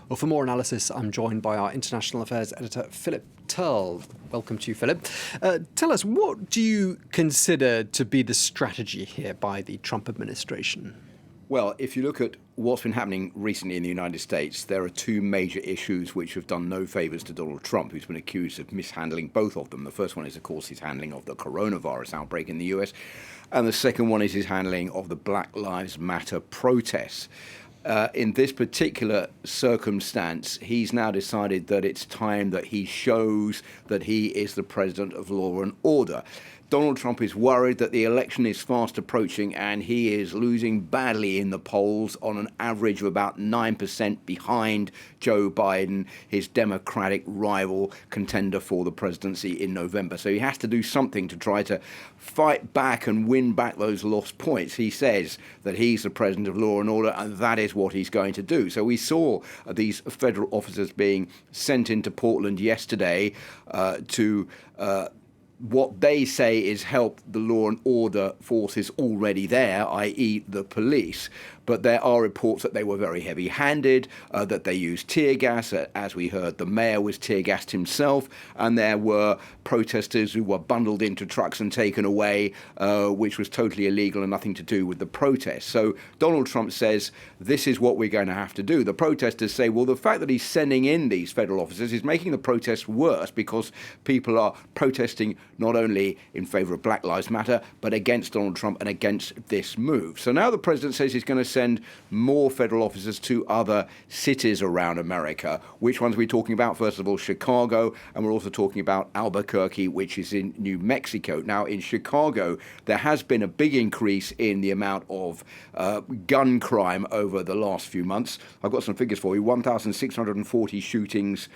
Well, for more analysis, I'm joined by our international affairs editor, Philip Turle. Welcome to you, Philip. Tell us, what do you consider to be the strategy here by the Trump administration? Well, if you look at what's been happening recently in the United States, there are two major issues which have done no favours to Donald Trump, who's been accused of mishandling both of them. The first one is, of course, his handling of the coronavirus outbreak in the US, and the second one is his handling of the Black Lives Matter protests. In this particular circumstance, he's now decided that it's time that he shows that he is the president of law and order. Donald Trump is worried that the election is fast approaching and he is losing badly in the polls on an average of about 9% behind Joe Biden, his Democratic rival contender for the presidency in November. So he has to do something to try to fight back and win back those lost points. He says that he's the president of law and order, and that is what he's going to do. So we saw these federal officers being sent into Portland yesterday to what they say is help the law and order forces already there, i.e. the police. But there are reports that they were very heavy-handed, that they used tear gas. As we heard, the mayor was tear-gassed himself, and there were protesters who were bundled into trucks and taken away, which was totally illegal and nothing to do with the protest. So Donald Trump says, this is what we're going to have to do. The protesters say, well, the fact that he's sending in these federal officers is making the protests worse because people are protesting not only in favour of Black Lives Matter, but against Donald Trump and against this move. So now the president says he's going to send more federal officers to other cities around America. Which ones are we talking about? First of all, Chicago, and we're also talking about Albuquerque, which is in New Mexico. Now, in Chicago, there has been a big increase in the amount of gun crime over the last few months. I've got some figures for you. 1,640 shootings,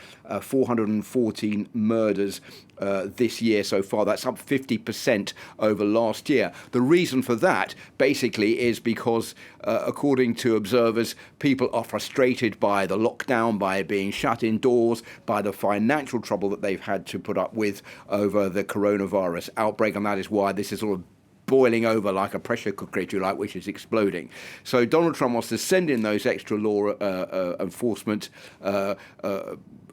414 murders this year so far. That's up 50% over last year. The reason for that basically is because, according to observers, people are frustrated by the lockdown, by being shut indoors, by the financial trouble that they've had to put up with over the coronavirus outbreak, and that is why this is sort of boiling over like a pressure cooker, if you like, which is exploding. So Donald Trump wants to send in those extra law enforcement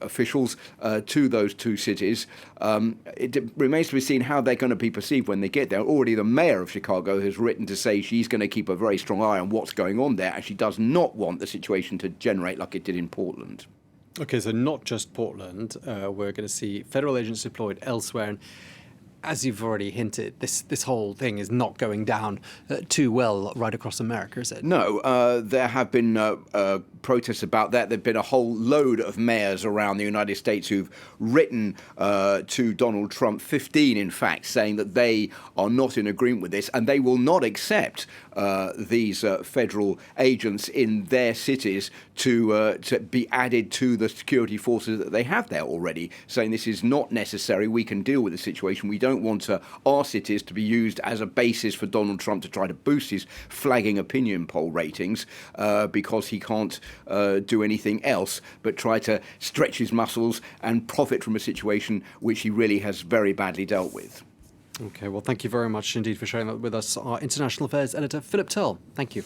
officials to those two cities. It remains to be seen how they're going to be perceived when they get there. Already the mayor of Chicago has written to say she's going to keep a very strong eye on what's going on there, and she does not want the situation to generate like it did in Portland. Okay, so not just Portland. We're going to see federal agents deployed elsewhere. And as you've already hinted, this whole thing is not going down too well right across America, is it? No, there have been protests about that. There have been a whole load of mayors around the United States who've written to Donald Trump, 15 in fact, saying that they are not in agreement with this and they will not accept these federal agents in their cities to be added to the security forces that they have there already, saying this is not necessary. We can deal with the situation. We don't want our cities to be used as a basis for Donald Trump to try to boost his flagging opinion poll ratings because he can't do anything else but try to stretch his muscles and profit from a situation which he really has very badly dealt with. Okay, well, thank you very much indeed for sharing that with us. Our international affairs editor, Philip Turle. Thank you.